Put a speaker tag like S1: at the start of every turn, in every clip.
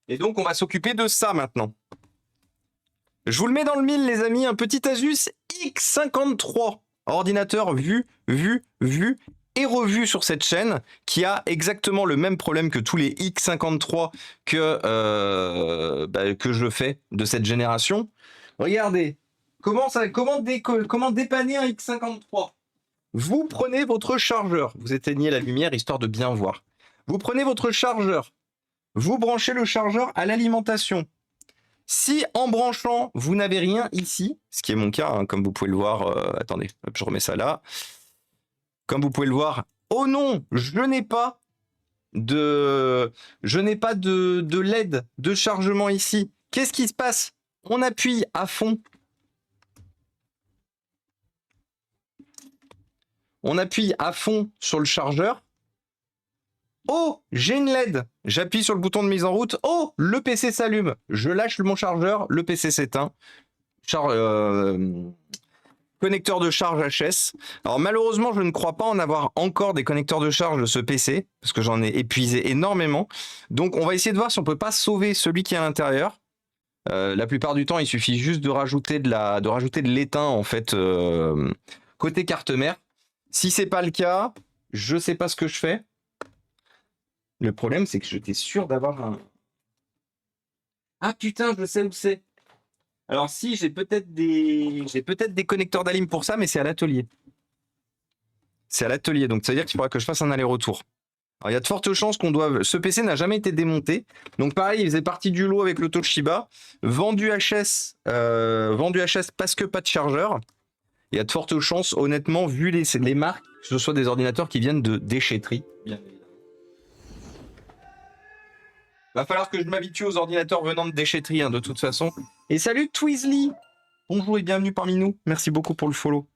S1: Et donc, on va s'occuper de ça maintenant. Je vous le mets dans le mille, les amis, un petit Asus X53. Ordinateur vu et revu sur cette chaîne, qui a exactement le même problème que tous les X53 que je fais de cette génération. Regardez, comment dépanner un X53 ? Vous prenez votre chargeur, vous éteignez la lumière histoire de bien voir. Vous prenez votre chargeur, vous branchez le chargeur à l'alimentation. Si en branchant, vous n'avez rien ici, ce qui est mon cas, hein, comme vous pouvez le voir, attendez, hop, je remets ça là. Comme vous pouvez le voir, oh non, je n'ai pas de LED de chargement ici. Qu'est-ce qui se passe ? On appuie à fond. On appuie à fond sur le chargeur. Oh, j'ai une LED. J'appuie sur le bouton de mise en route. Oh, le PC s'allume. Je lâche mon chargeur, le PC s'éteint. Connecteur de charge HS. Alors malheureusement, je ne crois pas en avoir encore des connecteurs de charge de ce PC, parce que j'en ai épuisé énormément. Donc on va essayer de voir si on peut pas sauver celui qui est à l'intérieur. La plupart du temps, il suffit juste de rajouter de l'étain en fait côté carte mère. Si c'est pas le cas, je sais pas ce que je fais. Le problème, c'est que j'étais sûr d'avoir un... Ah putain, je sais où c'est. Alors si, j'ai peut-être des connecteurs d'alim pour ça, mais c'est à l'atelier. C'est à l'atelier, donc ça veut dire qu'il faudra que je fasse un aller-retour. Alors il y a de fortes chances qu'on doive... Ce PC n'a jamais été démonté. Donc pareil, il faisait partie du lot avec le Toshiba. Vendu HS parce que pas de chargeur. Il y a de fortes chances, honnêtement, vu les marques, que ce soit des ordinateurs qui viennent de déchetterie. Bien évidemment. Va falloir que je m'habitue aux ordinateurs venant de déchetterie, hein, de toute façon. Et salut Twizzly. Bonjour et bienvenue parmi nous. Merci beaucoup pour le follow.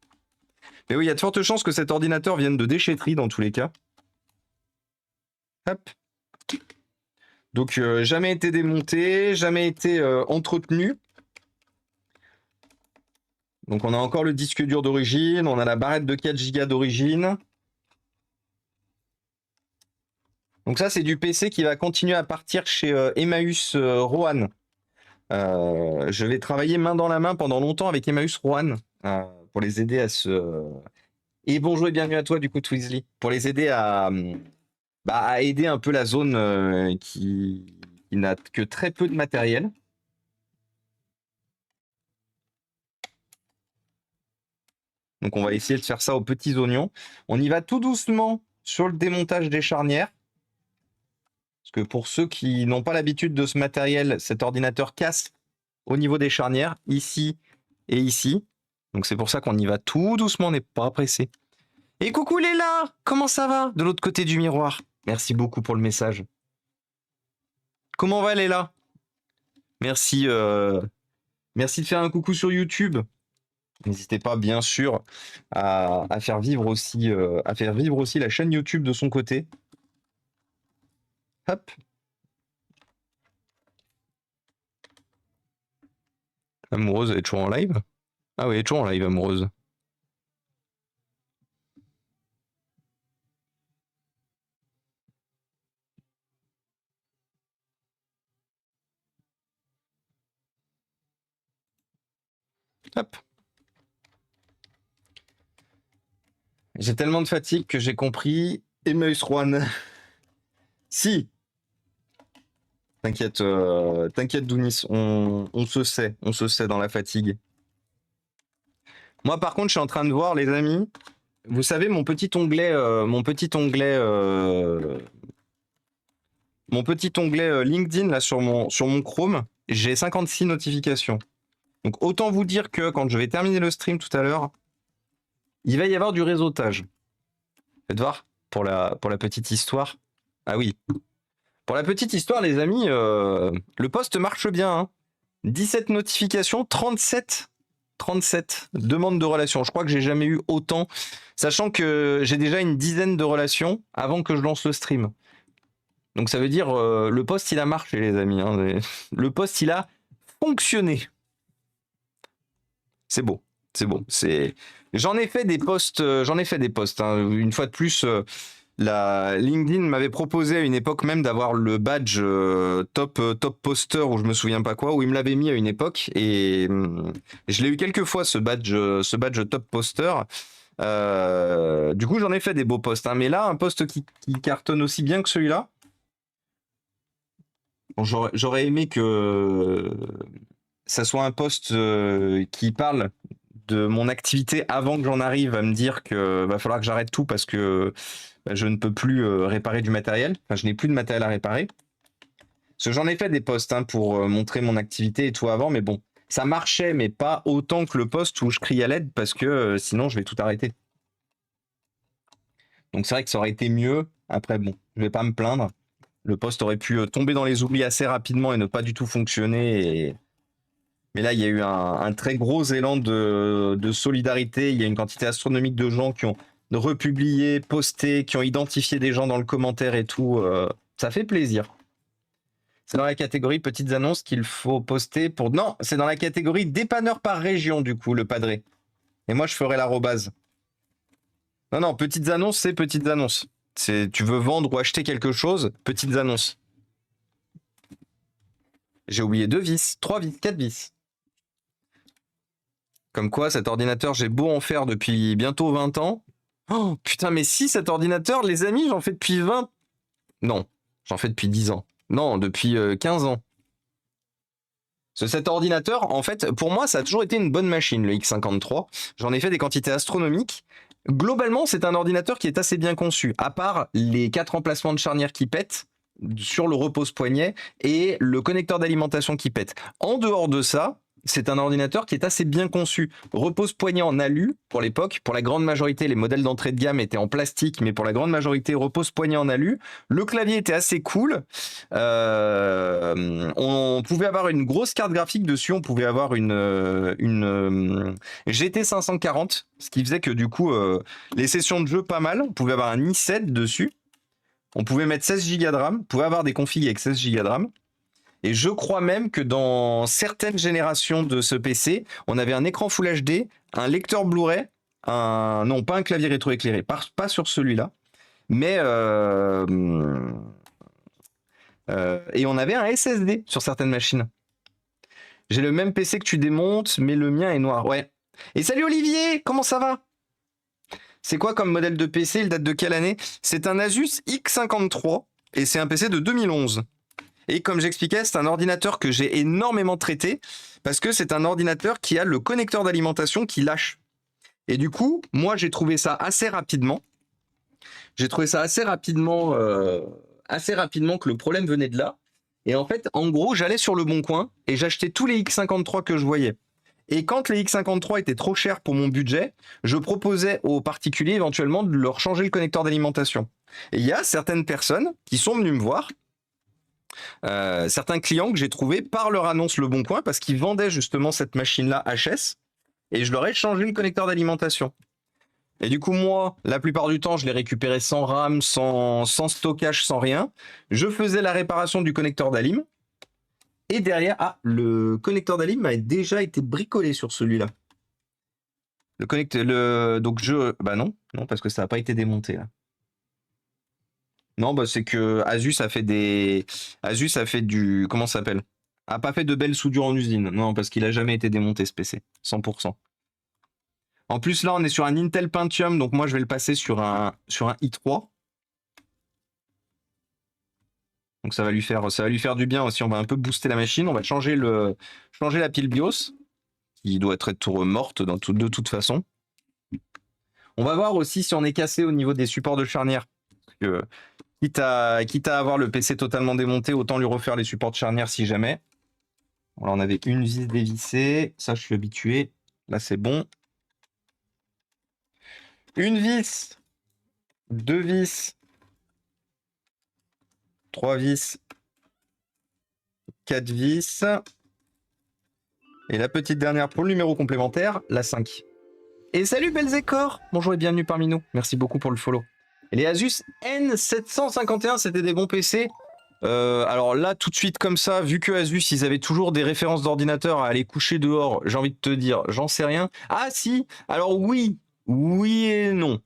S1: Mais oui, il y a de fortes chances que cet ordinateur vienne de déchetterie dans tous les cas. Hop. Donc, jamais été démonté, jamais été entretenu. Donc, on a encore le disque dur d'origine, on a la barrette de 4 Go d'origine. Donc ça, c'est du PC qui va continuer à partir chez Emmaüs Roanne. Je vais travailler main dans la main pendant longtemps avec Emmaüs Roanne pour les aider à se... Et bonjour et bienvenue à toi du coup Twizzly. Pour les aider à aider un peu la zone qui n'a que très peu de matériel. Donc on va essayer de faire ça aux petits oignons. On y va tout doucement sur le démontage des charnières. Parce que pour ceux qui n'ont pas l'habitude de ce matériel, cet ordinateur casse au niveau des charnières, ici et ici. Donc c'est pour ça qu'on y va tout doucement, on n'est pas pressé. Et coucou Léla, comment ça va de l'autre côté du miroir? Merci beaucoup pour le message. Comment va Léla? Merci, merci de faire un coucou sur YouTube. N'hésitez pas bien sûr à faire vivre aussi la chaîne YouTube de son côté. Hop. Amoureuse, elle est toujours en live? Ah oui, elle est toujours en live, amoureuse. Hop. J'ai tellement de fatigue que j'ai compris. Emmaüs Rouen. Si. T'inquiète, t'inquiète Dounis, on se sait dans la fatigue. Moi par contre, je suis en train de voir les amis. Vous savez mon petit onglet LinkedIn là sur mon Chrome, j'ai 56 notifications. Donc autant vous dire que quand je vais terminer le stream tout à l'heure, il va y avoir du réseautage. Faites voir pour la petite histoire. Ah oui. Pour la petite histoire, les amis, le post marche bien. Hein. 17 notifications, 37 demandes de relations. Je crois que j'ai jamais eu autant, sachant que j'ai déjà une dizaine de relations avant que je lance le stream. Donc ça veut dire le post il a marché, les amis. Hein. Le post il a fonctionné. C'est beau, c'est beau. J'en ai fait des posts. Hein. Une fois de plus. LinkedIn m'avait proposé à une époque même d'avoir le badge top poster ou je me souviens pas quoi, où il me l'avait mis à une époque et je l'ai eu quelques fois ce badge top poster. Du coup, j'en ai fait des beaux posts, hein, mais là, un post qui cartonne aussi bien que celui-là. Bon, j'aurais aimé que ça soit un post qui parle de mon activité avant que j'en arrive à me dire que va falloir que j'arrête tout parce que je ne peux plus réparer du matériel. Enfin, je n'ai plus de matériel à réparer. Parce que j'en ai fait des posts hein, pour montrer mon activité et tout avant, mais bon, ça marchait, mais pas autant que le post où je crie à l'aide parce que sinon je vais tout arrêter. Donc c'est vrai que ça aurait été mieux. Après, bon, je vais pas me plaindre. Le post aurait pu tomber dans les oublies assez rapidement et ne pas du tout fonctionner. Mais là, il y a eu un très gros élan de solidarité. Il y a une quantité astronomique de gens qui ont republié, posté, qui ont identifié des gens dans le commentaire et tout. Ça fait plaisir. C'est dans la catégorie petites annonces qu'il faut poster pour... Non, c'est dans la catégorie dépanneur par région, du coup, le padré. Et moi, je ferai l'arrobase. Non, petites annonces, c'est petites annonces. Tu veux vendre ou acheter quelque chose, petites annonces. J'ai oublié 2 vis, 3 vis, 4 vis. Comme quoi, cet ordinateur, j'ai beau en faire depuis bientôt 20 ans. Oh, putain, mais si, cet ordinateur, les amis, j'en fais depuis 20... Non, j'en fais depuis 10 ans. Non, depuis 15 ans. Cet ordinateur, en fait, pour moi, ça a toujours été une bonne machine, le X53. J'en ai fait des quantités astronomiques. Globalement, c'est un ordinateur qui est assez bien conçu, à part les 4 emplacements de charnière qui pètent sur le repose-poignet et le connecteur d'alimentation qui pète. En dehors de ça, c'est un ordinateur qui est assez bien conçu. Repose-poignet en alu pour l'époque. Pour la grande majorité, les modèles d'entrée de gamme étaient en plastique, mais pour la grande majorité, repose-poignet en alu. Le clavier était assez cool. On pouvait avoir une grosse carte graphique dessus. On pouvait avoir une GT 540, ce qui faisait que du coup, les sessions de jeu pas mal. On pouvait avoir un i7 dessus. On pouvait mettre 16 Go de RAM. On pouvait avoir des configs avec 16 Go de RAM. Et je crois même que dans certaines générations de ce PC, on avait un écran Full HD, un lecteur Blu-ray, non pas un clavier rétroéclairé, pas sur celui-là, mais et on avait un SSD sur certaines machines. J'ai le même PC que tu démontes, mais le mien est noir. Ouais. Et salut Olivier, comment ça va? C'est quoi comme modèle de PC? Il date de quelle année? C'est un Asus X53 et c'est un PC de 2011. Et comme j'expliquais, c'est un ordinateur que j'ai énormément traité parce que c'est un ordinateur qui a le connecteur d'alimentation qui lâche. Et du coup, moi, j'ai trouvé ça assez rapidement. J'ai trouvé ça assez rapidement que le problème venait de là. Et en fait, en gros, j'allais sur le Bon Coin et j'achetais tous les X53 que je voyais. Et quand les X53 étaient trop chers pour mon budget, je proposais aux particuliers éventuellement de leur changer le connecteur d'alimentation. Et il y a certaines personnes qui sont venues me voir, certains clients que j'ai trouvés par leur annonce Le Bon Coin parce qu'ils vendaient justement cette machine-là HS et je leur ai changé le connecteur d'alimentation. Et du coup, moi, la plupart du temps, je l'ai récupéré sans RAM, sans stockage, sans rien. Je faisais la réparation du connecteur d'alim. Et derrière, le connecteur d'alim a déjà été bricolé sur celui-là. Le connecteur, donc bah non, parce que ça n'a pas été démonté là. Non, bah c'est que Asus a fait du, comment ça s'appelle? A pas fait de belles soudures en usine. Non, parce qu'il a jamais été démonté ce PC, 100%. En plus là, on est sur un Intel Pentium, donc moi je vais le passer sur un i3. Donc ça va lui faire du bien aussi. On va un peu booster la machine. On va changer la pile BIOS, qui doit être morte de toute façon. On va voir aussi si on est cassé au niveau des supports de charnière. Parce que, quitte à avoir le PC totalement démonté, autant lui refaire les supports de charnière si jamais. Là, on avait une vis dévissée. Ça, je suis habitué. Là, c'est bon. Une vis. 2 vis. 3 vis. 4 vis. Et la petite dernière pour le numéro complémentaire, la 5. Et salut Belzécor. Bonjour et bienvenue parmi nous. Merci beaucoup pour le follow. Et les Asus N751, c'était des bons PC. Alors là, tout de suite comme ça, vu que Asus, ils avaient toujours des références d'ordinateur à aller coucher dehors, j'ai envie de te dire, j'en sais rien. Ah si, alors oui et non.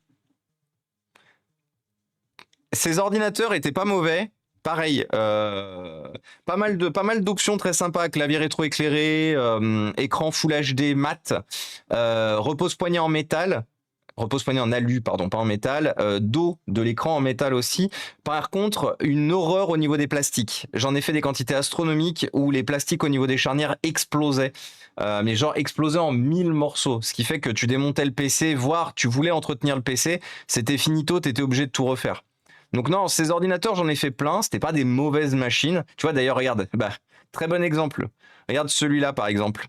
S1: ces ordinateurs étaient pas mauvais. Pareil, pas mal d'options très sympas, clavier rétroéclairé, écran Full HD mat, repose-poignet en métal, repose-poignet en alu, pardon, pas en métal, dos de l'écran en métal aussi. Par contre, une horreur au niveau des plastiques. J'en ai fait des quantités astronomiques où les plastiques au niveau des charnières explosaient, mais genre explosaient en 1000 morceaux, ce qui fait que tu démontais le PC, voire tu voulais entretenir le PC, c'était finito, t'étais obligé de tout refaire. Donc non, ces ordinateurs, j'en ai fait plein. C'était pas des mauvaises machines. Tu vois, d'ailleurs, regarde, bah, très bon exemple. Regarde celui-là, par exemple.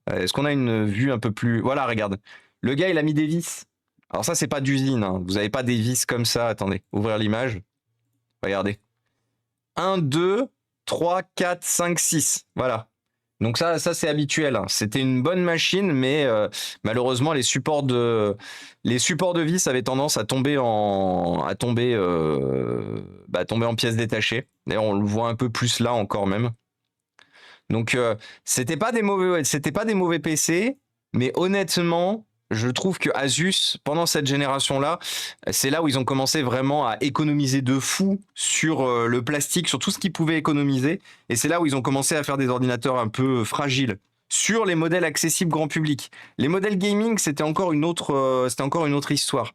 S1: Est-ce qu'on a une vue un peu plus... Voilà, regarde. Le gars, il a mis des vis. Alors ça, c'est pas d'usine. Hein. Vous avez pas des vis comme ça. Attendez, ouvrir l'image. Regardez. 1, 2, 3, 4, 5, 6. Voilà. Donc ça c'est habituel. Hein. C'était une bonne machine, mais malheureusement les supports de vis avaient tendance à tomber tomber en pièces détachées. D'ailleurs, on le voit un peu plus là encore même. Donc c'était pas des mauvais PC, mais honnêtement, je trouve que Asus, pendant cette génération-là, c'est là où ils ont commencé vraiment à économiser de fou sur le plastique, sur tout ce qu'ils pouvaient économiser. Et c'est là où ils ont commencé à faire des ordinateurs un peu fragiles sur les modèles accessibles grand public. Les modèles gaming, c'était encore une autre histoire.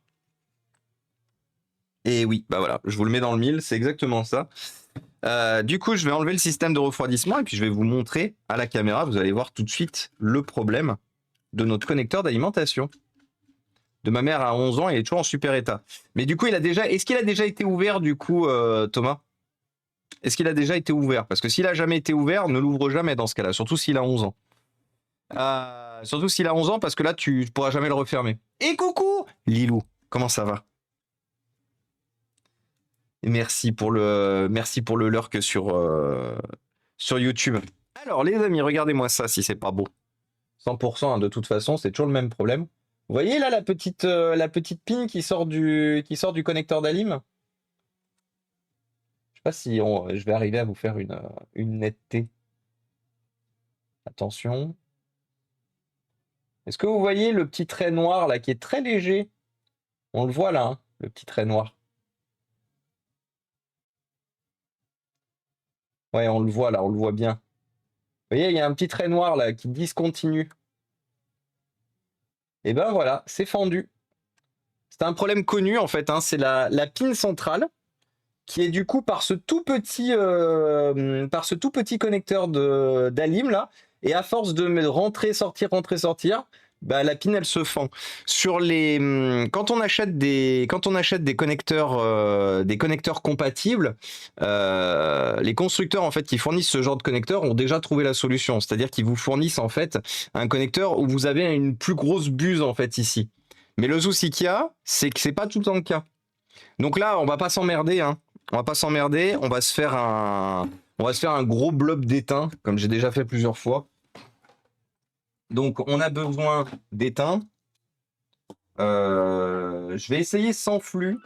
S1: Et oui, bah voilà, je vous le mets dans le mille, c'est exactement ça. Du coup, je vais enlever le système de refroidissement et puis je vais vous montrer à la caméra. Vous allez voir tout de suite le problème de notre connecteur d'alimentation. De ma mère à 11 ans, il est toujours en super état. Mais du coup, est-ce qu'il a déjà été ouvert du coup, Thomas? Est-ce qu'il a déjà été ouvert? Parce que s'il a jamais été ouvert, ne l'ouvre jamais dans ce cas-là, surtout s'il a 11 ans. Surtout s'il a 11 ans, parce que là, tu pourras jamais le refermer. Et coucou Lilou, comment ça va? Et merci pour le lurk sur YouTube. Alors, les amis, regardez-moi ça si c'est pas beau. 100%, hein, de toute façon, c'est toujours le même problème. Vous voyez là la petite pin qui sort du connecteur d'Alim? Je sais pas si je vais arriver à vous faire une netteté. Attention. Est-ce que vous voyez le petit trait noir là qui est très léger? On le voit là, hein, le petit trait noir. Ouais, on le voit là, on le voit bien. Vous voyez, il y a un petit trait noir là qui discontinue. Et ben voilà, c'est fendu. C'est un problème connu en fait, hein, c'est la pin centrale qui est du coup par ce tout petit connecteur d'Alim là, et à force de rentrer, sortir, bah, la pin elle se fend. Quand on achète des connecteurs compatibles, les constructeurs en fait qui fournissent ce genre de connecteur ont déjà trouvé la solution, c'est-à-dire qu'ils vous fournissent en fait un connecteur où vous avez une plus grosse buse en fait ici. Mais le souci qu'il y a, c'est que c'est pas tout le temps le cas. Donc là, on va pas s'emmerder, hein. On va pas s'emmerder, on va se faire un gros blob d'étain, comme j'ai déjà fait plusieurs fois. Donc on a besoin d'étain. Je vais essayer sans flux.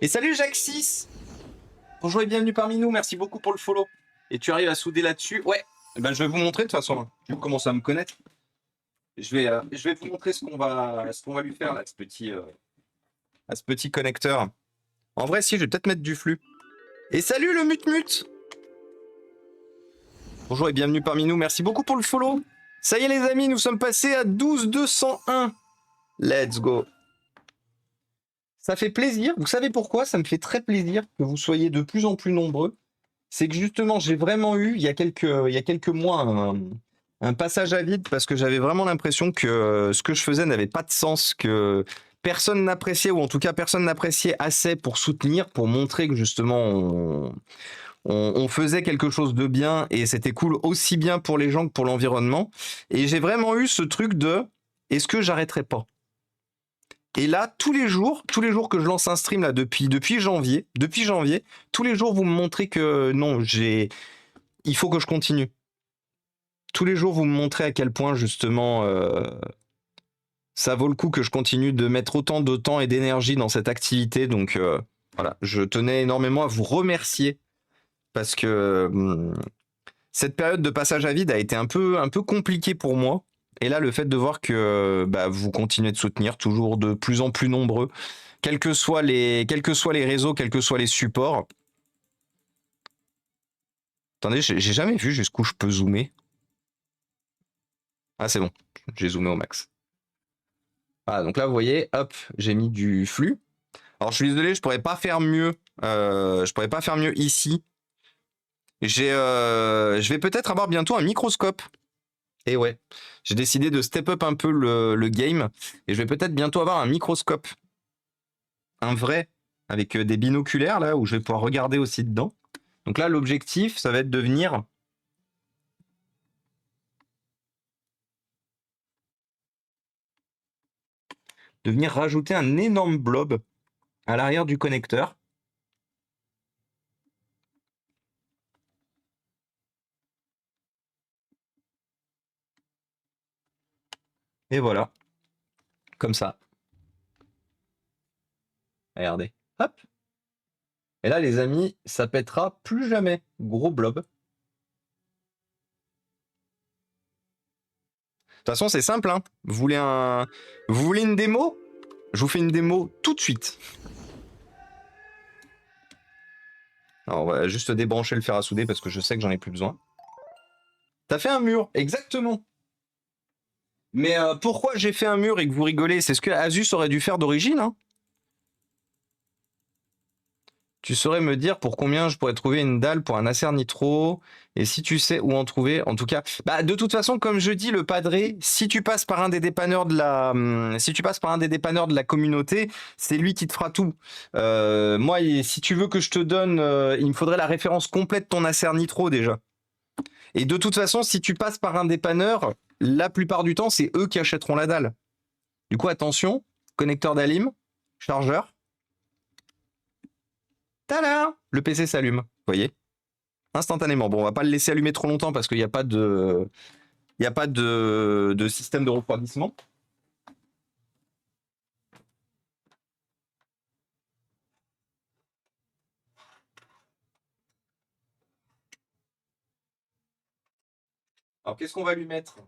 S1: Et salut Jacques 6. Bonjour et bienvenue parmi nous, merci beaucoup pour le follow. Et tu arrives à souder là-dessus? Ouais, ben, je vais vous montrer de toute façon. Tu commences à me connaître. Je vais vous montrer ce qu'on va lui faire là, à ce petit connecteur. En vrai, si, je vais peut-être mettre du flux. Et salut le mut-mut! Bonjour et bienvenue parmi nous, merci beaucoup pour le follow. Ça y est les amis, nous sommes passés à 12 201. Let's go. Ça fait plaisir, vous savez pourquoi? Ça me fait très plaisir que vous soyez de plus en plus nombreux. C'est que justement, j'ai vraiment eu, il y a quelques mois, un passage à vide parce que j'avais vraiment l'impression que ce que je faisais n'avait pas de sens, que personne n'appréciait, ou en tout cas personne n'appréciait assez pour soutenir, pour montrer que justement on faisait quelque chose de bien et c'était cool aussi bien pour les gens que pour l'environnement. Et j'ai vraiment eu ce truc de est-ce que j'arrêterai pas? Et là, tous les jours que je lance un stream là depuis janvier, tous les jours vous me montrez que non, il faut que je continue. Tous les jours vous me montrez à quel point justement ça vaut le coup que je continue de mettre autant de temps et d'énergie dans cette activité. Donc voilà, je tenais énormément à vous remercier parce que cette période de passage à vide a été un peu compliquée pour moi. Et là, le fait de voir que bah, vous continuez de soutenir toujours de plus en plus nombreux, quels que soient les réseaux, quels que soient les supports. Attendez, j'ai jamais vu jusqu'où je peux zoomer. Ah, c'est bon, j'ai zoomé au max. Ah, donc là, vous voyez, hop, j'ai mis du flux. Alors, je suis désolé, je pourrais pas faire mieux. Je pourrais pas faire mieux ici. Je vais peut-être avoir bientôt un microscope. Et ouais, j'ai décidé de step up un peu le game. Et je vais peut-être bientôt avoir un microscope. Un vrai, avec des binoculaires, là, où je vais pouvoir regarder aussi dedans. Donc là, l'objectif, ça va être de venir... rajouter un énorme blob à l'arrière du connecteur. Et voilà. Comme ça. Regardez. Hop. Et là, les amis, ça pètera plus jamais. Gros blob. De toute façon, c'est simple. Hein. Vous voulez une démo? Je vous fais une démo tout de suite. Alors, on va juste débrancher le fer à souder parce que je sais que j'en ai plus besoin. T'as fait un mur, exactement. Mais pourquoi j'ai fait un mur et que vous rigolez? C'est ce que Asus aurait dû faire d'origine. Hein. Tu saurais me dire pour combien je pourrais trouver une dalle pour un Acer Nitro, et si tu sais où en trouver, en tout cas, bah de toute façon, comme je dis, le padré, si tu passes par un des dépanneurs de la communauté, c'est lui qui te fera tout. Moi, si tu veux que je te donne, il me faudrait la référence complète de ton Acer Nitro déjà. Et de toute façon, si tu passes par un dépanneur, la plupart du temps, c'est eux qui achèteront la dalle. Du coup, attention, connecteur d'alim, chargeur. Tada! Le PC s'allume, vous voyez? Instantanément. Bon, on va pas le laisser allumer trop longtemps parce qu'il n'y a pas de... système de refroidissement. Alors, qu'est-ce qu'on va lui mettre?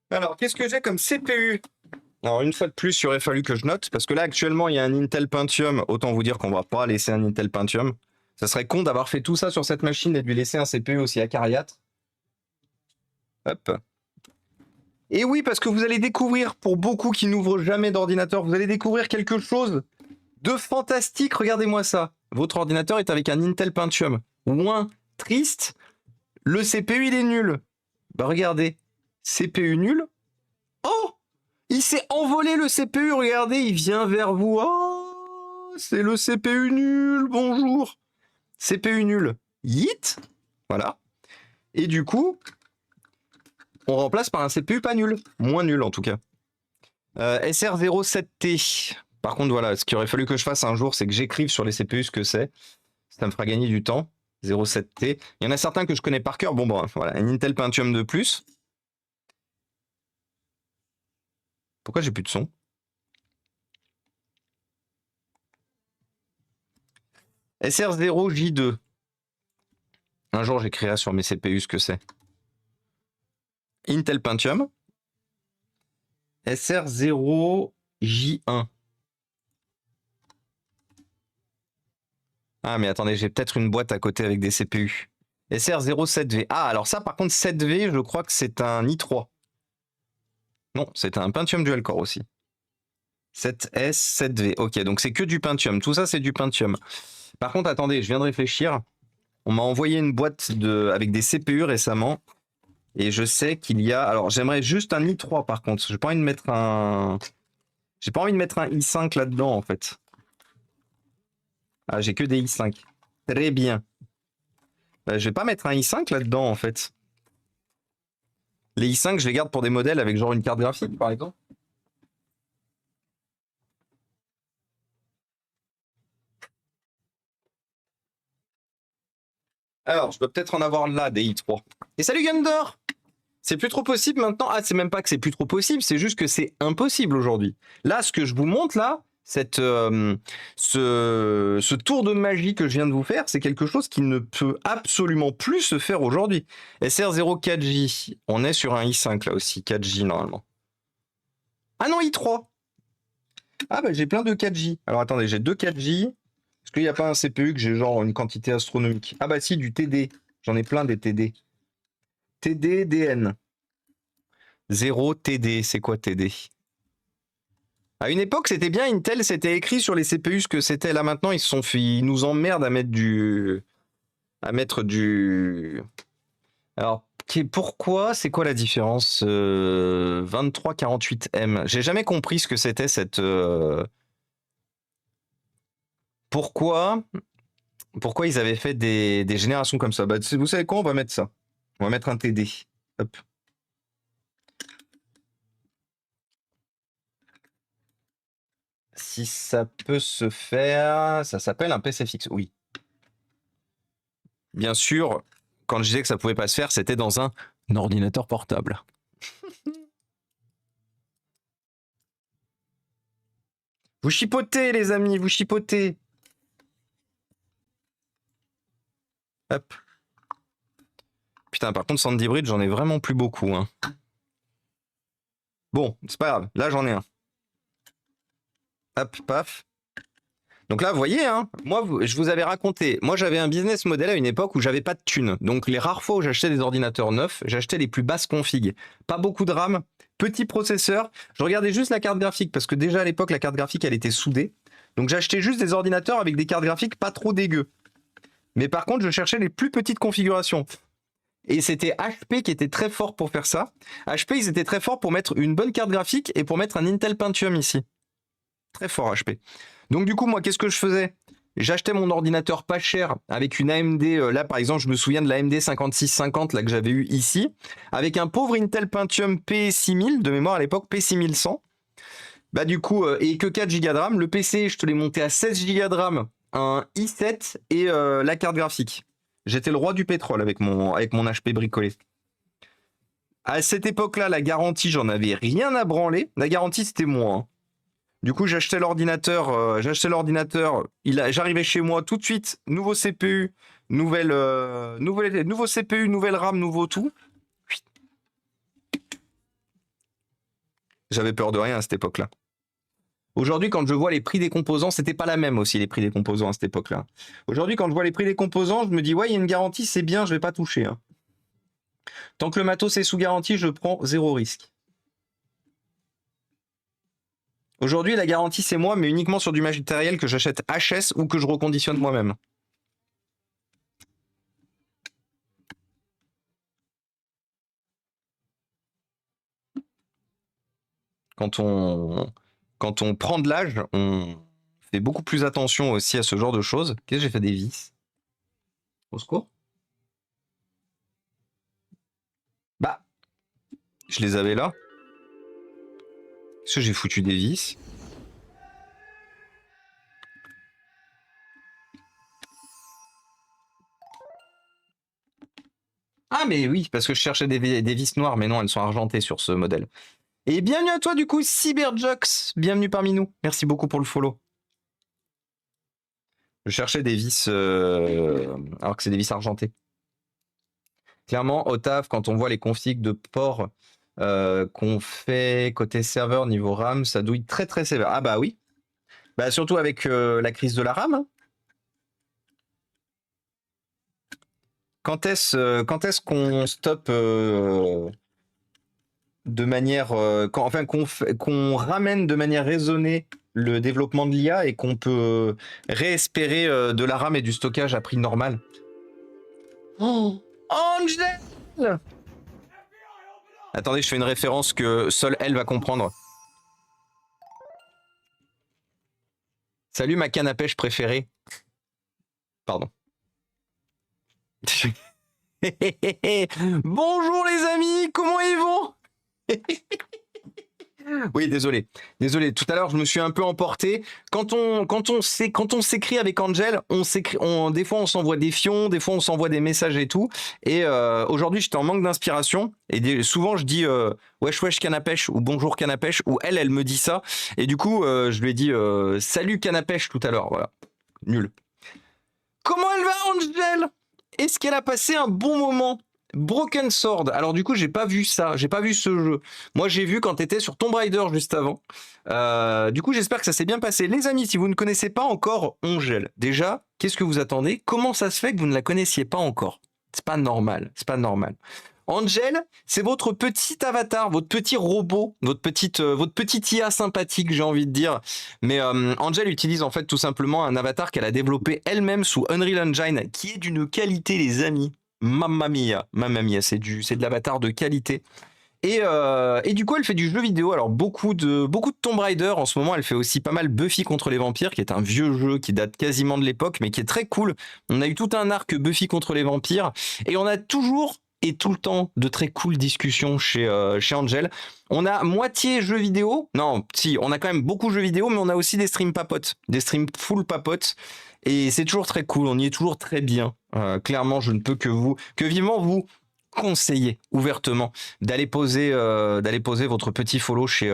S1: Alors, qu'est-ce que j'ai comme CPU? Alors, une fois de plus, il aurait fallu que je note, parce que là, actuellement, il y a un Intel Pentium. Autant vous dire qu'on va pas laisser un Intel Pentium. Ça serait con d'avoir fait tout ça sur cette machine et de lui laisser un CPU aussi acariâtre. Hop. Et oui, parce que vous allez découvrir, pour beaucoup qui n'ouvrent jamais d'ordinateur, vous allez découvrir quelque chose de fantastique. Regardez-moi ça. Votre ordinateur est avec un Intel Pentium. Moins triste, le CPU, il est nul. Bah regardez, CPU nul. Oh! Il s'est envolé le CPU, regardez, il vient vers vous. Oh! C'est le CPU nul, bonjour. CPU nul. Yeet. Voilà. Et du coup, on remplace par un CPU pas nul. Moins nul en tout cas. SR07T. Par contre, voilà, ce qu'il aurait fallu que je fasse un jour, c'est que j'écrive sur les CPU ce que c'est. Ça me fera gagner du temps. 07T. Il y en a certains que je connais par cœur. Bon, voilà, un Intel Pentium de plus. Pourquoi j'ai plus de son? SR0J2. Un jour, j'écrirai sur mes CPU ce que c'est. Intel Pentium. SR0J1. Ah, mais attendez, j'ai peut-être une boîte à côté avec des CPU. SR07V. Ah, alors ça, par contre, 7V, je crois que c'est un i3. Non, c'est un Pentium Dual Core aussi. 7S, 7V. Ok, donc c'est que du Pentium. Tout ça, c'est du Pentium. Par contre, attendez, je viens de réfléchir. On m'a envoyé une boîte avec des CPU récemment. Et je sais qu'il y a... Alors, j'aimerais juste un i3, par contre. J'ai pas envie de mettre un... J'ai pas envie de mettre un i5 là-dedans, en fait. Ah, j'ai que des i5. Très bien. Je vais pas mettre un i5 là-dedans, en fait. Les i5, je les garde pour des modèles avec genre une carte graphique, par exemple. Alors, je dois peut-être en avoir là des i3. Et salut Gundor! C'est plus trop possible maintenant. Ah, c'est même pas que c'est plus trop possible, c'est juste que c'est impossible aujourd'hui. Là, ce que je vous montre là, ce tour de magie que je viens de vous faire, c'est quelque chose qui ne peut absolument plus se faire aujourd'hui. SR0 4J, on est sur un i5 là aussi, 4J normalement. Ah non, i3. Ah bah j'ai plein de 4J. Alors attendez, j'ai deux 4J. Est-ce qu'il n'y a pas un CPU que j'ai genre une quantité astronomique? Ah bah si, du TD. J'en ai plein des TD. TD, DN. 0 TD, c'est quoi TD? À une époque, c'était bien Intel, c'était écrit sur les CPU ce que c'était. Là maintenant, ils nous emmerdent à mettre du... Alors, pourquoi? C'est quoi la différence 2348M. J'ai jamais compris ce que c'était cette... Pourquoi ils avaient fait des générations comme ça? Bah, vous savez quoi? On va mettre ça. On va mettre un TD. Hop. Si ça peut se faire, ça s'appelle un PC fixe, oui. Bien sûr, quand je disais que ça pouvait pas se faire, c'était dans un ordinateur portable. Vous chipotez, les amis, vous chipotez. Hop. Putain, par contre, Sandy Bridge, j'en ai vraiment plus beaucoup. Hein. Bon, c'est pas grave. Là, j'en ai un. Hop, paf. Donc là, vous voyez, hein, moi, je vous avais raconté. Moi, j'avais un business model à une époque où j'avais pas de thunes. Donc, les rares fois où j'achetais des ordinateurs neufs, j'achetais les plus basses configs. Pas beaucoup de RAM, petit processeur. Je regardais juste la carte graphique parce que déjà à l'époque, la carte graphique, elle était soudée. Donc, j'achetais juste des ordinateurs avec des cartes graphiques pas trop dégueu. Mais par contre, je cherchais les plus petites configurations. Et c'était HP qui était très fort pour faire ça. HP, ils étaient très forts pour mettre une bonne carte graphique et pour mettre un Intel Pentium ici. Très fort HP. Donc du coup, moi, qu'est-ce que je faisais? J'achetais mon ordinateur pas cher avec une AMD, là par exemple, je me souviens de l'AMD 5650 là, que j'avais eu ici, avec un pauvre Intel Pentium P6000 de mémoire à l'époque, P6100. Bah du coup, et que 4 Go de RAM. Le PC, je te l'ai monté à 16 Go de RAM, un i7 et la carte graphique. J'étais le roi du pétrole avec mon HP bricolé. À cette époque-là, la garantie, j'en avais rien à branler. La garantie, c'était moi. Hein. Du coup, j'achetais l'ordinateur. J'arrivais chez moi tout de suite. Nouveau CPU, nouveau CPU, nouvelle RAM, nouveau tout. J'avais peur de rien à cette époque-là. Aujourd'hui, quand je vois les prix des composants, c'était pas la même aussi les prix des composants à cette époque-là. Aujourd'hui, quand je vois les prix des composants, je me dis ouais, il y a une garantie, c'est bien, je vais pas toucher. Hein. Tant que le matos est sous garantie, je prends zéro risque. Aujourd'hui, la garantie, c'est moi, mais uniquement sur du matériel que j'achète HS ou que je reconditionne moi-même. Quand on prend de l'âge, on fait beaucoup plus attention aussi à ce genre de choses. Qu'est-ce que j'ai fait des vis? Au secours? Bah, je les avais là. Est-ce que j'ai foutu des vis? Ah mais oui, parce que je cherchais des vis noires, mais non, elles sont argentées sur ce modèle. Et bienvenue à toi du coup, Cyberjox. Bienvenue parmi nous. Merci beaucoup pour le follow. Je cherchais des vis alors que c'est des vis argentées. Clairement, au taf, quand on voit les configs de port qu'on fait côté serveur niveau RAM, ça douille très très sévère. Ah bah oui. Bah surtout avec la crise de la RAM. Hein. Quand est-ce qu'on stoppe de manière, qu'on ramène de manière raisonnée le développement de l'IA et qu'on peut réespérer de la RAM et du stockage à prix normal? Oh, Angel! Attendez, je fais une référence que seule elle va comprendre. Salut ma canne à pêche préférée. Pardon. Bonjour les amis, comment ils vont? Oui, désolé. Désolé. Tout à l'heure, je me suis un peu emporté. Quand on s'écrit avec Angel, des fois, on s'envoie des fions, des fois, on s'envoie des messages et tout. Et aujourd'hui, j'étais en manque d'inspiration. Et souvent, je dis wesh wesh canapèche ou bonjour canapèche ou elle me dit ça. Et du coup, je lui ai dit salut canapèche tout à l'heure. Voilà. Nul. Comment elle va, Angel? Est-ce qu'elle a passé un bon moment? Broken Sword. Alors du coup, j'ai pas vu ça, j'ai pas vu ce jeu. Moi, j'ai vu quand t'étais sur Tomb Raider juste avant. Du coup, j'espère que ça s'est bien passé. Les amis, si vous ne connaissez pas encore Angel, déjà, qu'est-ce que vous attendez? Comment ça se fait que vous ne la connaissiez pas encore? C'est pas normal, c'est pas normal. Angel, c'est votre petit avatar, votre petit robot, votre petite IA sympathique, j'ai envie de dire. Mais Angel utilise en fait tout simplement un avatar qu'elle a développé elle-même sous Unreal Engine, qui est d'une qualité, les amis. Mamma mia, c'est de l'avatar de qualité. Et du coup, elle fait du jeu vidéo. Alors beaucoup de Tomb Raider en ce moment. Elle fait aussi pas mal Buffy contre les vampires, qui est un vieux jeu qui date quasiment de l'époque, mais qui est très cool. On a eu tout un arc Buffy contre les vampires, et on a toujours et tout le temps de très cool discussions chez Angel. On a moitié jeux vidéo. Non, si, on a quand même beaucoup de jeux vidéo, mais on a aussi des streams papotes, des streams full papotes. Et c'est toujours très cool. On y est toujours très bien. Clairement, je ne peux que vivement vous conseiller ouvertement d'aller poser votre petit follow chez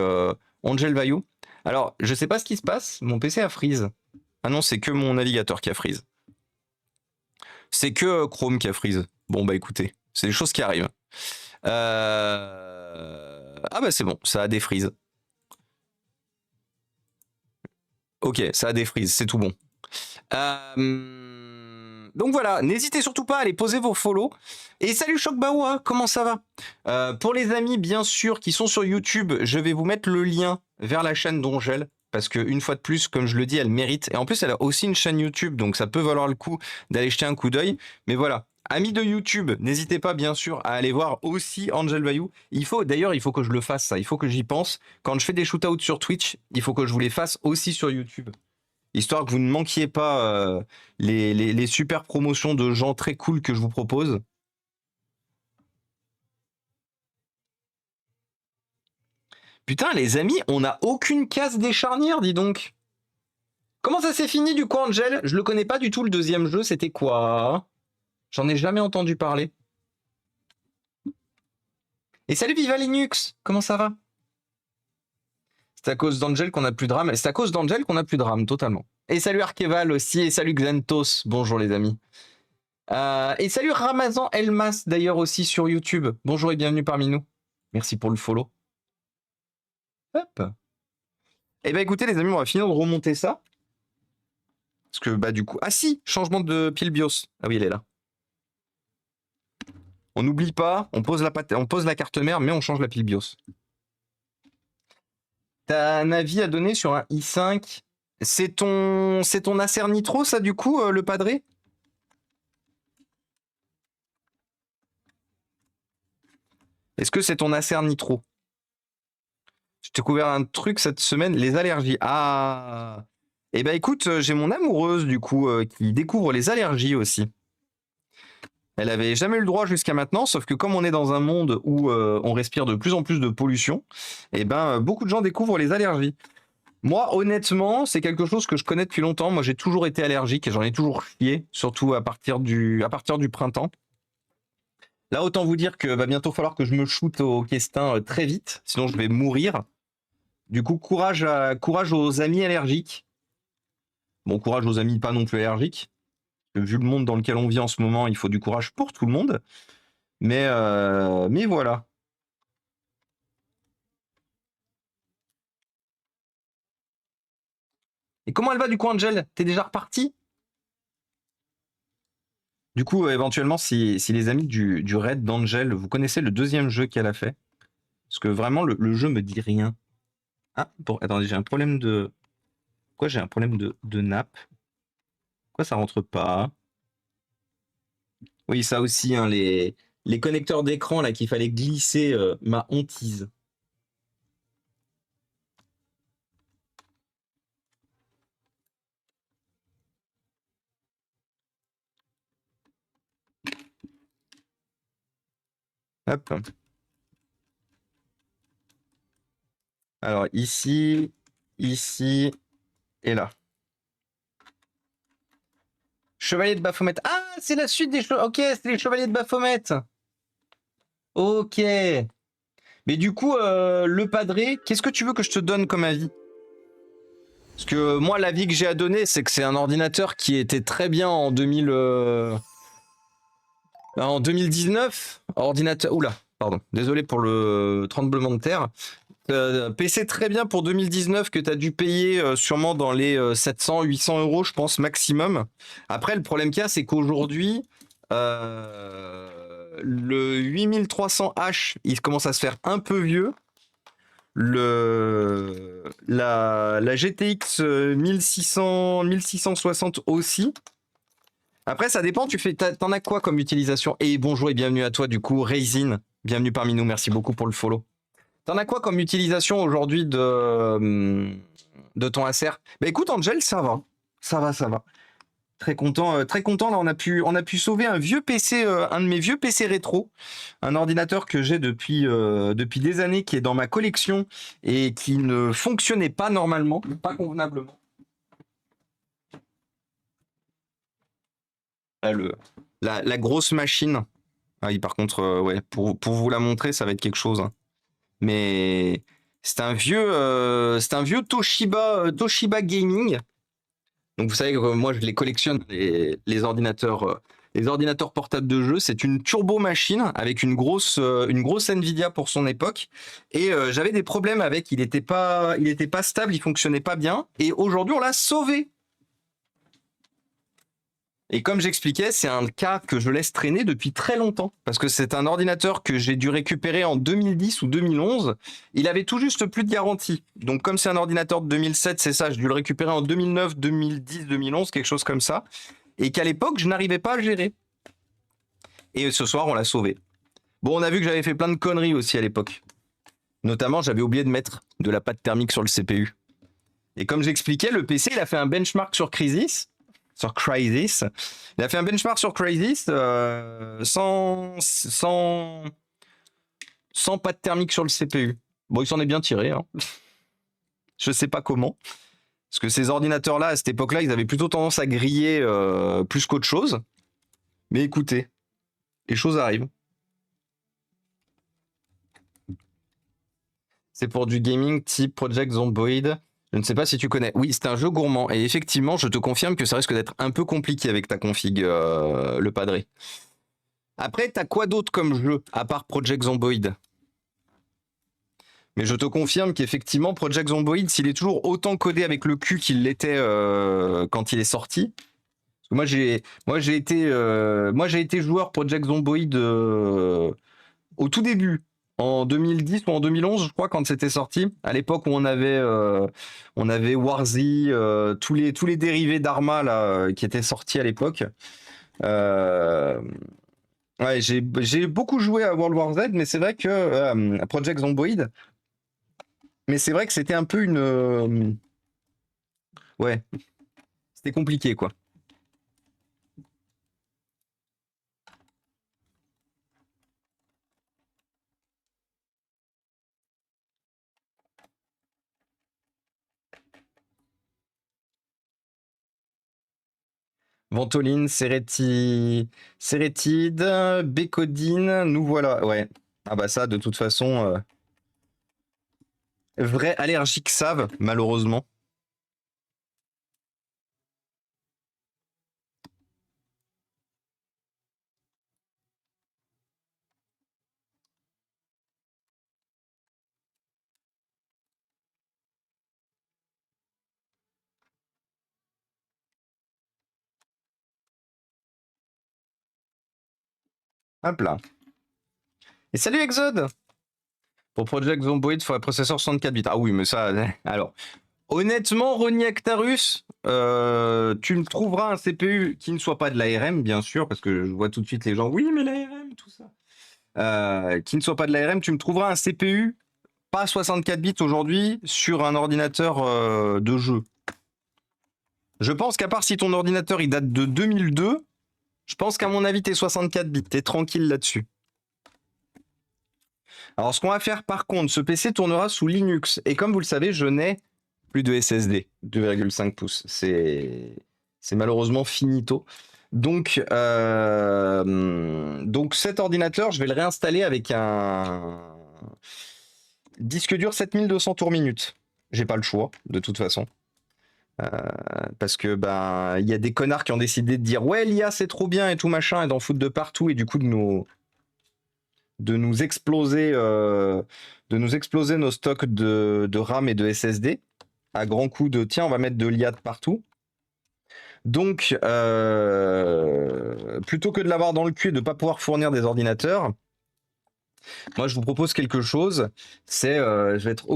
S1: Angel Bayou. Alors, je sais pas ce qui se passe, mon PC a freeze. Ah non, c'est que mon navigateur qui a freeze. C'est que Chrome qui a freeze. Bon bah écoutez, c'est des choses qui arrivent. Ah bah c'est bon, ça a défreeze. Ok, ça a défreeze, c'est tout bon. Donc voilà, n'hésitez surtout pas à aller poser vos follow. Et salut Chocbaoua, comment ça va? Pour les amis, bien sûr, qui sont sur YouTube, je vais vous mettre le lien vers la chaîne d'Angel. Parce que une fois de plus, comme je le dis, elle mérite. Et en plus, elle a aussi une chaîne YouTube, donc ça peut valoir le coup d'aller jeter un coup d'œil. Mais voilà, amis de YouTube, n'hésitez pas bien sûr à aller voir aussi Angel Bayou. D'ailleurs, il faut que je le fasse ça, il faut que j'y pense. Quand je fais des shootouts sur Twitch, il faut que je vous les fasse aussi sur YouTube. Histoire que vous ne manquiez pas les super promotions de gens très cool que je vous propose. Putain, les amis, on n'a aucune case des charnières, dis donc. Comment ça s'est fini du coup, Angel? Je le connais pas du tout, le deuxième jeu, c'était quoi? J'en ai jamais entendu parler. Et salut Viva Linux, comment ça va? C'est à cause d'Angel qu'on a plus de rame. C'est à cause d'Angel qu'on a plus de rame, totalement. Et salut Arkeval aussi, et salut Xentos. Bonjour les amis. Et salut Ramazan Elmas d'ailleurs aussi sur YouTube. Bonjour et bienvenue parmi nous. Merci pour le follow. Hop. Eh ben écoutez les amis, on va finir de remonter ça. Parce que bah du coup... Ah si, changement de pile BIOS. Ah oui, elle est là. On n'oublie pas, on pose la carte mère, mais on change la pile BIOS. T'as un avis à donner sur un i5? C'est ton Acer Nitro ça du coup, le padré? Est-ce que c'est ton Acer Nitro? Je t'ai couvert un truc cette semaine, les allergies. Ah. Eh ben écoute, j'ai mon amoureuse du coup qui découvre les allergies aussi. Elle avait jamais eu le droit jusqu'à maintenant, sauf que comme on est dans un monde où on respire de plus en plus de pollution, eh ben beaucoup de gens découvrent les allergies. Moi, honnêtement, c'est quelque chose que je connais depuis longtemps. Moi, j'ai toujours été allergique et j'en ai toujours chié, surtout à partir du printemps. Là, autant vous dire que va bientôt falloir que je me shoote au questin très vite, sinon je vais mourir. Du coup, courage aux amis allergiques. Bon, courage aux amis pas non plus allergiques. Vu le monde dans lequel on vit en ce moment, il faut du courage pour tout le monde. Mais voilà. Et comment elle va du coup, Angel? T'es déjà reparti? Du coup, éventuellement, si les amis du raid d'Angel, vous connaissez le deuxième jeu qu'elle a fait? Parce que vraiment, le jeu me dit rien. Ah, attendez, j'ai un problème de... Pourquoi j'ai un problème de nappe? Pourquoi ça rentre pas? Oui, ça aussi, hein, les connecteurs d'écran là qu'il fallait glisser, ma hantise. Hop. Alors, ici, ici et là. Chevalier de Baphomet. Ah, c'est la suite des... Ok, c'est les Chevaliers de Baphomet. Ok. Mais du coup, le padré, qu'est-ce que tu veux que je te donne comme avis? Parce que moi, l'avis que j'ai à donner, c'est que c'est un ordinateur qui était très bien en 2000, en 2019. Ordinateur... Oula, pardon. Désolé pour le tremblement de terre. PC très bien pour 2019 que tu as dû payer sûrement dans les 700, 800 euros, je pense, maximum. Après, le problème qu'il y a, c'est qu'aujourd'hui, le 8300H, il commence à se faire un peu vieux. La GTX 1660 aussi. Après, ça dépend, t'en as quoi comme utilisation? Et bonjour et bienvenue à toi, du coup, Raisin. Bienvenue parmi nous, merci beaucoup pour le follow. T'en as quoi comme utilisation aujourd'hui de ton Acer? Bah écoute, Angel, ça va. Ça va, ça va. Très content, très content. Là, on a pu sauver un vieux PC, un de mes vieux PC rétro. Un ordinateur que j'ai depuis des années, qui est dans ma collection et qui ne fonctionnait pas normalement, pas convenablement. Là, la grosse machine. Ah oui, par contre, ouais, pour vous la montrer, ça va être quelque chose, hein. Mais c'est un vieux Toshiba Gaming. Donc vous savez que moi je les collectionne les ordinateurs portables de jeu. C'est une turbo machine avec une grosse Nvidia pour son époque. Et j'avais des problèmes avec. Il était pas stable, il fonctionnait pas bien. Et aujourd'hui on l'a sauvé. Et comme j'expliquais, c'est un cas que je laisse traîner depuis très longtemps. Parce que c'est un ordinateur que j'ai dû récupérer en 2010 ou 2011. Il avait tout juste plus de garantie. Donc comme c'est un ordinateur de 2007, c'est ça, j'ai dû le récupérer en 2009, 2010, 2011, quelque chose comme ça. Et qu'à l'époque, je n'arrivais pas à le gérer. Et ce soir, on l'a sauvé. Bon, on a vu que j'avais fait plein de conneries aussi à l'époque. Notamment, j'avais oublié de mettre de la pâte thermique sur le CPU. Et comme j'expliquais, le PC, il a fait un benchmark sur Crysis. Il a fait un benchmark sur Crysis sans pâte thermique sur le CPU. Bon, il s'en est bien tiré, hein. Je sais pas comment. Parce que ces ordinateurs-là, à cette époque-là, ils avaient plutôt tendance à griller plus qu'autre chose. Mais écoutez, les choses arrivent. C'est pour du gaming type Project Zomboid. Je ne sais pas si tu connais. Oui, c'est un jeu gourmand. Et effectivement, je te confirme que ça risque d'être un peu compliqué avec ta config, le padré. Après, t'as quoi d'autre comme jeu, à part Project Zomboid? Mais je te confirme qu'effectivement, Project Zomboid, s'il est toujours autant codé avec le cul qu'il l'était quand il est sorti. Moi, j'ai été joueur Project Zomboid au tout début, en 2010 ou en 2011, je crois, quand c'était sorti. À l'époque où on avait Warzy, tous les dérivés d'Arma là qui étaient sortis à l'époque. Ouais, j'ai beaucoup joué à World War Z, mais c'est vrai que Project Zomboid, mais c'est vrai que c'était un peu une ouais, c'était compliqué quoi. Ventoline, Cérétide, Bécodine, nous voilà. Ouais. Ah bah ça, de toute façon, vrai allergique save, malheureusement. Hop là. Et salut Exode! Pour Project Zomboid, il faut un processeur 64 bits. Ah oui, mais ça. Alors, honnêtement, Ronnie Actarus, tu me trouveras un CPU qui ne soit pas de l'ARM, bien sûr, parce que je vois tout de suite les gens. Oui, mais l'ARM, tout ça. Qui ne soit pas de l'ARM, tu me trouveras un CPU pas 64 bits aujourd'hui sur un ordinateur de jeu. Je pense qu'à part si ton ordinateur il date de 2002, je pense qu'à mon avis, t'es 64 bits, t'es tranquille là-dessus. Alors, ce qu'on va faire par contre, ce PC tournera sous Linux. Et comme vous le savez, je n'ai plus de SSD, 2,5 pouces. C'est malheureusement finito. Donc cet ordinateur, je vais le réinstaller avec un disque dur 7200 tours minutes. J'ai pas le choix, de toute façon. Parce que ben il y a des connards qui ont décidé de dire ouais l'IA c'est trop bien et tout machin et d'en foutre de partout et du coup de nous exploser nos stocks de RAM et de SSD à grands coups de tiens on va mettre de l'IA de partout. Donc plutôt que de l'avoir dans le cul et de ne pas pouvoir fournir des ordinateurs, moi je vous propose quelque chose, c'est je vais être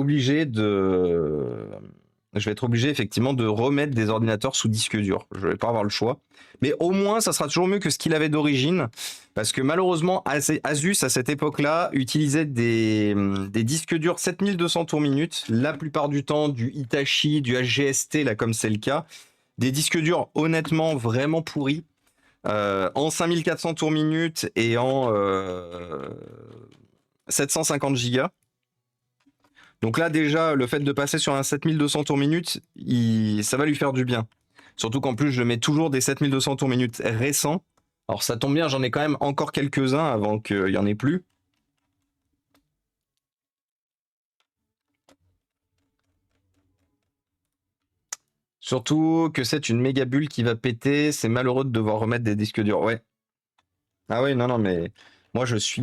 S1: obligé effectivement de remettre des ordinateurs sous disque dur. Je vais pas avoir le choix. Mais au moins, ça sera toujours mieux que ce qu'il avait d'origine. Parce que malheureusement, Asus, à cette époque-là, utilisait des disques durs 7200 tours minutes. La plupart du temps, du Hitachi, du HGST, là, comme c'est le cas. Des disques durs, honnêtement, vraiment pourris. En 5400 tours minutes et en 750 gigas. Donc là, déjà, le fait de passer sur un 7200 tours minutes, ça va lui faire du bien. Surtout qu'en plus, je mets toujours des 7200 tours minutes récents. Alors ça tombe bien, j'en ai quand même encore quelques-uns avant qu'il n'y en ait plus. Surtout que c'est une méga bulle qui va péter. C'est malheureux de devoir remettre des disques durs. Ouais. Ah oui, non, mais moi, je suis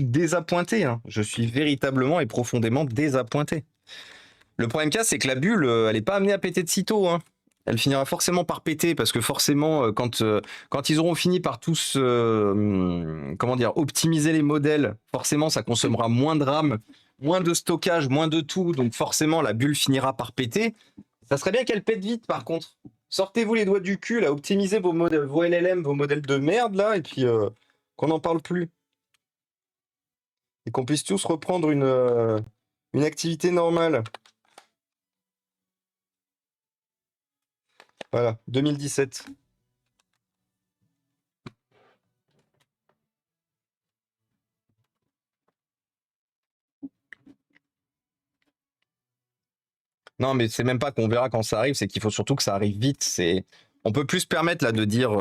S1: désappointé. Hein. Je suis véritablement et profondément désappointé. Le problème qu'il y a, c'est que la bulle, elle n'est pas amenée à péter de sitôt. Hein. Elle finira forcément par péter parce que forcément, quand ils auront fini par tous, optimiser les modèles, forcément, ça consommera moins de RAM, moins de stockage, moins de tout. Donc forcément, la bulle finira par péter. Ça serait bien qu'elle pète vite, par contre. Sortez-vous les doigts du cul, là, optimisez vos modèles, vos LLM, vos modèles de merde, là, et puis qu'on n'en parle plus. Et qu'on puisse tous reprendre une activité normale. Voilà, 2017. Non, mais c'est même pas qu'on verra quand ça arrive, c'est qu'il faut surtout que ça arrive vite. On peut plus se permettre là de dire,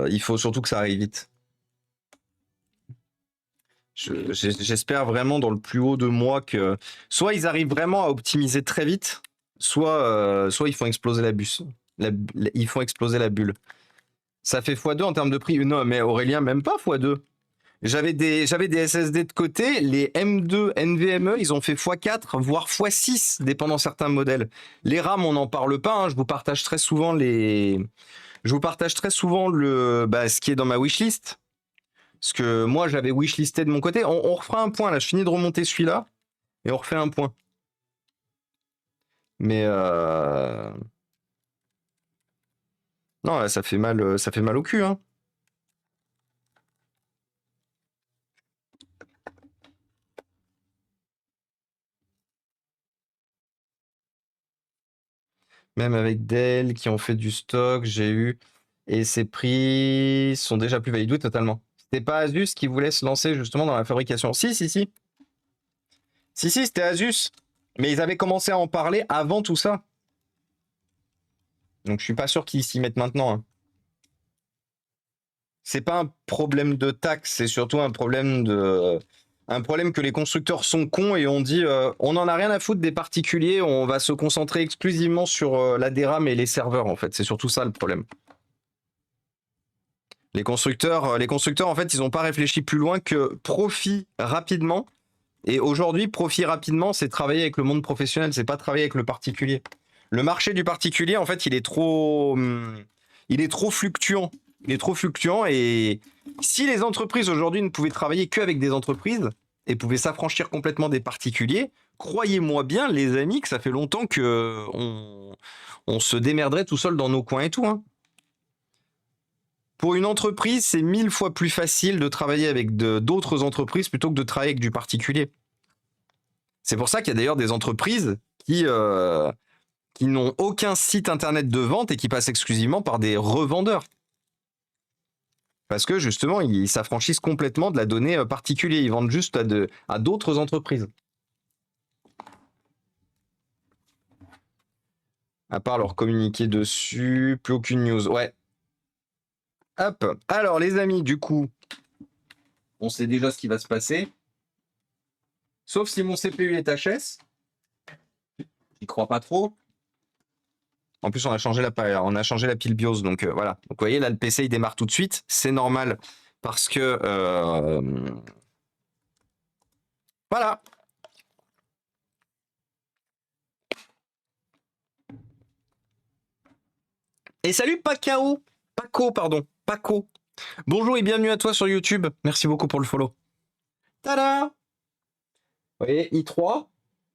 S1: il faut surtout que ça arrive vite. J'espère vraiment dans le plus haut de moi que soit ils arrivent vraiment à optimiser très vite, soit ils font exploser la bus. Ils font exploser la bulle. Ça fait x2 en termes de prix. Non, mais Aurélien, même pas x2. J'avais des SSD de côté, les M2 NVMe, ils ont fait x4, voire x6, dépendant certains modèles. Les RAM, on n'en parle pas, hein, je vous partage très souvent ce qui est dans ma wishlist. Parce que moi, j'avais wishlisté de mon côté. On refera un point, là, je finis de remonter celui-là, et on refait un point. Mais non, là, ça fait mal au cul, hein. Même avec Dell qui ont fait du stock, j'ai eu. Et ces prix sont déjà plus valides. Oui, totalement. C'était pas Asus qui voulait se lancer justement dans la fabrication. Si. Si, c'était Asus. Mais ils avaient commencé à en parler avant tout ça. Donc je suis pas sûr qu'ils s'y mettent maintenant. Hein. C'est pas un problème de taxe, c'est surtout un problème que les constructeurs sont cons et on dit on en a rien à foutre des particuliers, on va se concentrer exclusivement sur la DRAM et les serveurs en fait. C'est surtout ça le problème. Les constructeurs en fait, ils n'ont pas réfléchi plus loin que profit rapidement. Et aujourd'hui, profit rapidement, c'est travailler avec le monde professionnel, c'est pas travailler avec le particulier. Le marché du particulier, en fait, il est trop fluctuant. Il est trop fluctuant et si les entreprises aujourd'hui ne pouvaient travailler qu'avec des entreprises et pouvaient s'affranchir complètement des particuliers, croyez-moi bien, les amis, que ça fait longtemps que on se démerderait tout seul dans nos coins et tout. Hein. Pour une entreprise, c'est 1000 fois plus facile de travailler avec d'autres entreprises plutôt que de travailler avec du particulier. C'est pour ça qu'il y a d'ailleurs des entreprises qui n'ont aucun site internet de vente et qui passent exclusivement par des revendeurs. Parce que justement, ils s'affranchissent complètement de la donnée particulière. Ils vendent juste à d'autres entreprises. À part leur communiquer dessus, plus aucune news. Ouais. Hop. Alors, les amis, du coup, on sait déjà ce qui va se passer. Sauf si mon CPU est HS. J'y crois pas trop. En plus, on a changé la pile BIOS, donc voilà. Donc, vous voyez, là, le PC, il démarre tout de suite. C'est normal parce que... voilà. Et salut Pacao. Paco, pardon. Paco. Bonjour et bienvenue à toi sur YouTube. Merci beaucoup pour le follow. Tada! Vous voyez, i3,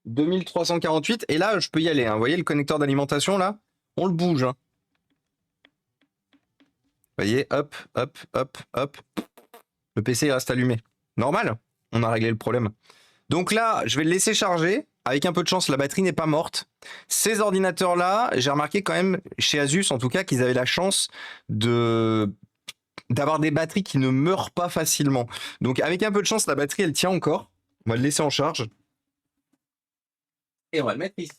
S1: 2348. Et là, je peux y aller. Hein. Vous voyez le connecteur d'alimentation, là? On le bouge. Hein. Vous voyez, hop, hop, hop, hop. Le PC reste allumé. Normal, on a réglé le problème. Donc là, je vais le laisser charger. Avec un peu de chance, la batterie n'est pas morte. Ces ordinateurs-là, j'ai remarqué quand même, chez Asus en tout cas, qu'ils avaient la chance d'avoir des batteries qui ne meurent pas facilement. Donc avec un peu de chance, la batterie, elle tient encore. On va le laisser en charge. Et on va le mettre ici.